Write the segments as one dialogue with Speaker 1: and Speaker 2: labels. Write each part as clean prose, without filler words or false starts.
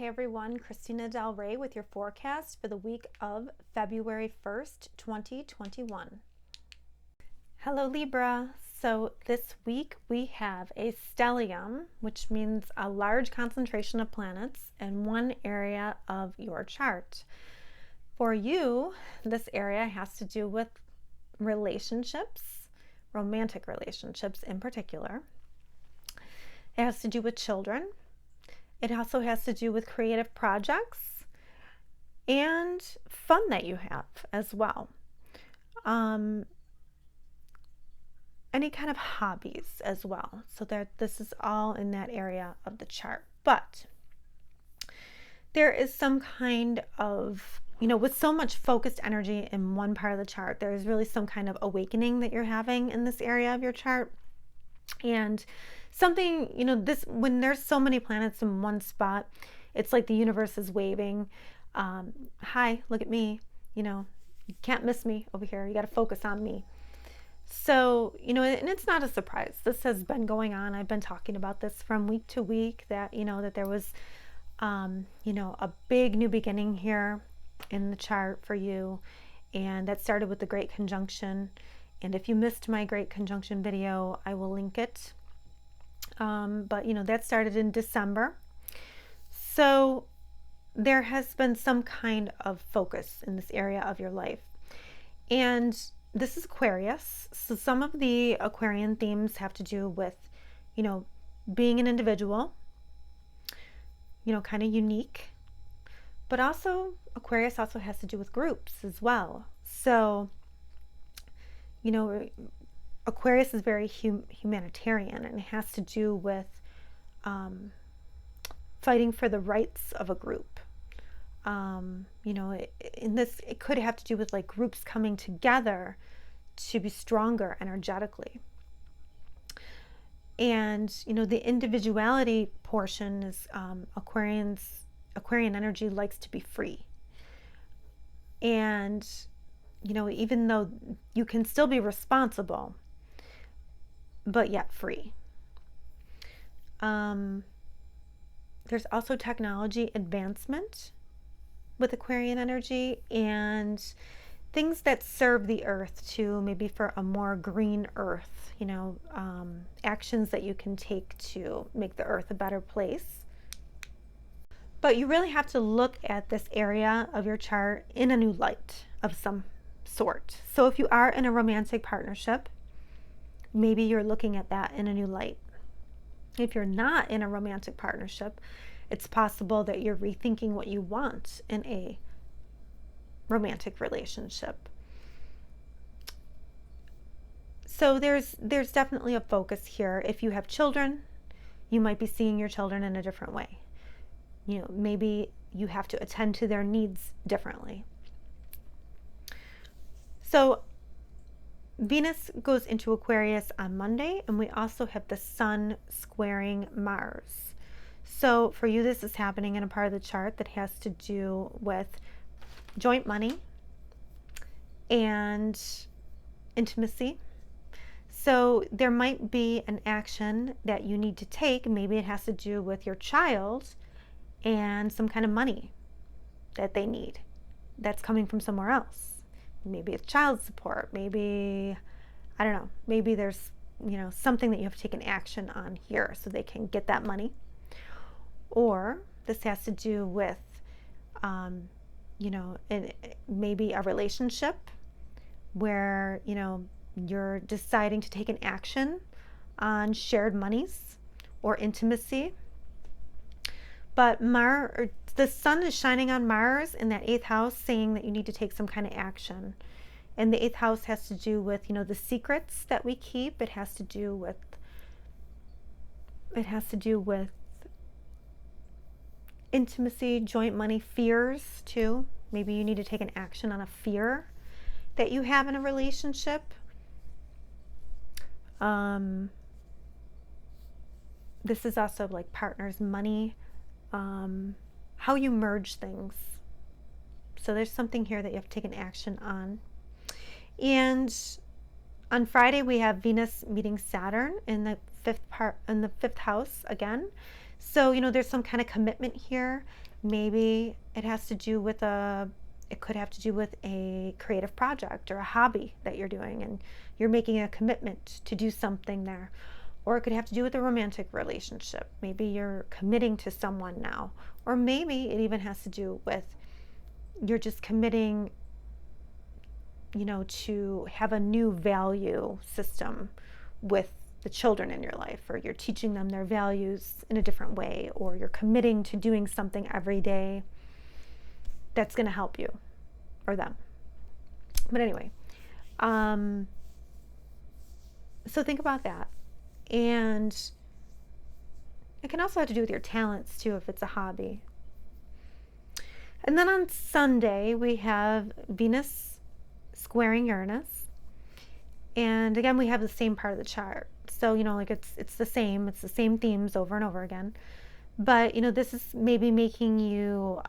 Speaker 1: Hey everyone, Christina Del Rey with your forecast for the week of February 1st, 2021. Hello Libra. So this week we have a stellium, which means a large concentration of planets in one area of your chart. For you, this area has to do with relationships, romantic relationships in particular. It has to do with children. It also has to do with creative projects and fun that you have as well. Any kind of hobbies as well. So this is all in that area of the chart. But there is some kind of, with so much focused energy in one part of the chart, there is really some kind of awakening that you're having in this area of your chart. And something, when there's so many planets in one spot, it's like the universe is waving. Hi, look at me. You can't miss me over here. You got to focus on me. So, and it's not a surprise. This has been going on. I've been talking about this from week to week that, that there was, a big new beginning here in the chart for you. And that started with the Great Conjunction. And if you missed my Great Conjunction video, I will link it. But, that started in December. So there has been some kind of focus in this area of your life. And this is Aquarius. So some of the Aquarian themes have to do with, being an individual, kind of unique. But also, Aquarius also has to do with groups as well. So, Aquarius is very humanitarian, and it has to do with fighting for the rights of a group. It could have to do with like groups coming together to be stronger energetically. And, the individuality portion is Aquarian energy likes to be free. And, even though you can still be responsible, but yet free. There's also technology advancement with Aquarian energy and things that serve the earth too, maybe for a more green earth, actions that you can take to make the earth a better place. But you really have to look at this area of your chart in a new light of some sort. So if you are in a romantic partnership, maybe you're looking at that in a new light. If you're not in a romantic partnership, it's possible that you're rethinking what you want in a romantic relationship. So there's definitely a focus here. If you have children, you might be seeing your children in a different way. Maybe you have to attend to their needs differently. So Venus goes into Aquarius on Monday, and we also have the Sun squaring Mars. So for you, this is happening in a part of the chart that has to do with joint money and intimacy. So there might be an action that you need to take. Maybe it has to do with your child and some kind of money that they need that's coming from somewhere else. Maybe it's child support. Maybe, I don't know, maybe there's, something that you have to take an action on here so they can get that money. Or this has to do with, maybe a relationship where, you're deciding to take an action on shared monies or intimacy. But the sun is shining on Mars in that 8th house, saying that you need to take some kind of action. And the 8th house has to do with, the secrets that we keep. It has to do with intimacy, joint money, fears too. Maybe you need to take an action on a fear that you have in a relationship. This is also like partners, money, how you merge things. So there's something here that you have to take an action on. And on Friday we have Venus meeting Saturn in the 5th house again. So, there's some kind of commitment here. Maybe it has to do with it could have to do with a creative project or a hobby that you're doing and you're making a commitment to do something there. Or it could have to do with a romantic relationship. Maybe you're committing to someone now. Or maybe it even has to do with you're just committing, to have a new value system with the children in your life, or you're teaching them their values in a different way, or you're committing to doing something every day that's going to help you or them. But anyway, so think about that. And it can also have to do with your talents too, if it's a hobby. And then on Sunday, we have Venus squaring Uranus. And again, we have the same part of the chart. So, like it's the same themes over and over again. But, this is maybe making you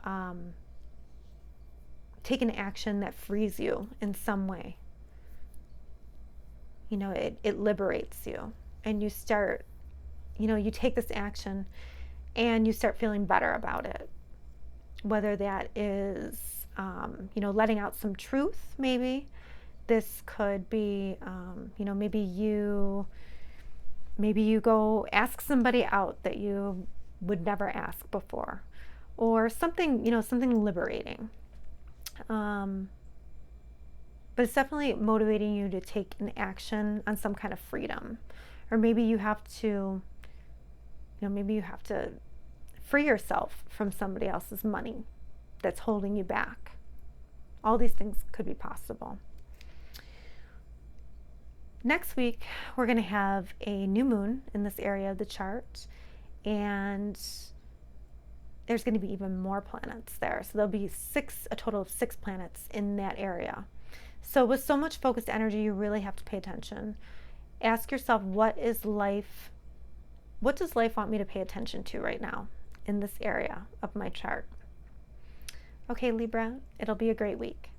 Speaker 1: take an action that frees you in some way. It liberates you. And you start, you take this action and you start feeling better about it. Whether that is, letting out some truth, maybe. This could be, maybe you go ask somebody out that you would never ask before, or something, something liberating. But it's definitely motivating you to take an action on some kind of freedom. Or maybe you have to, free yourself from somebody else's money that's holding you back. All these things could be possible. Next week, we're going to have a new moon in this area of the chart, and there's going to be even more planets there. So there'll be a total of 6 planets in that area. So with so much focused energy, you really have to pay attention. Ask yourself, what does life want me to pay attention to right now in this area of my chart? Okay, Libra, it'll be a great week.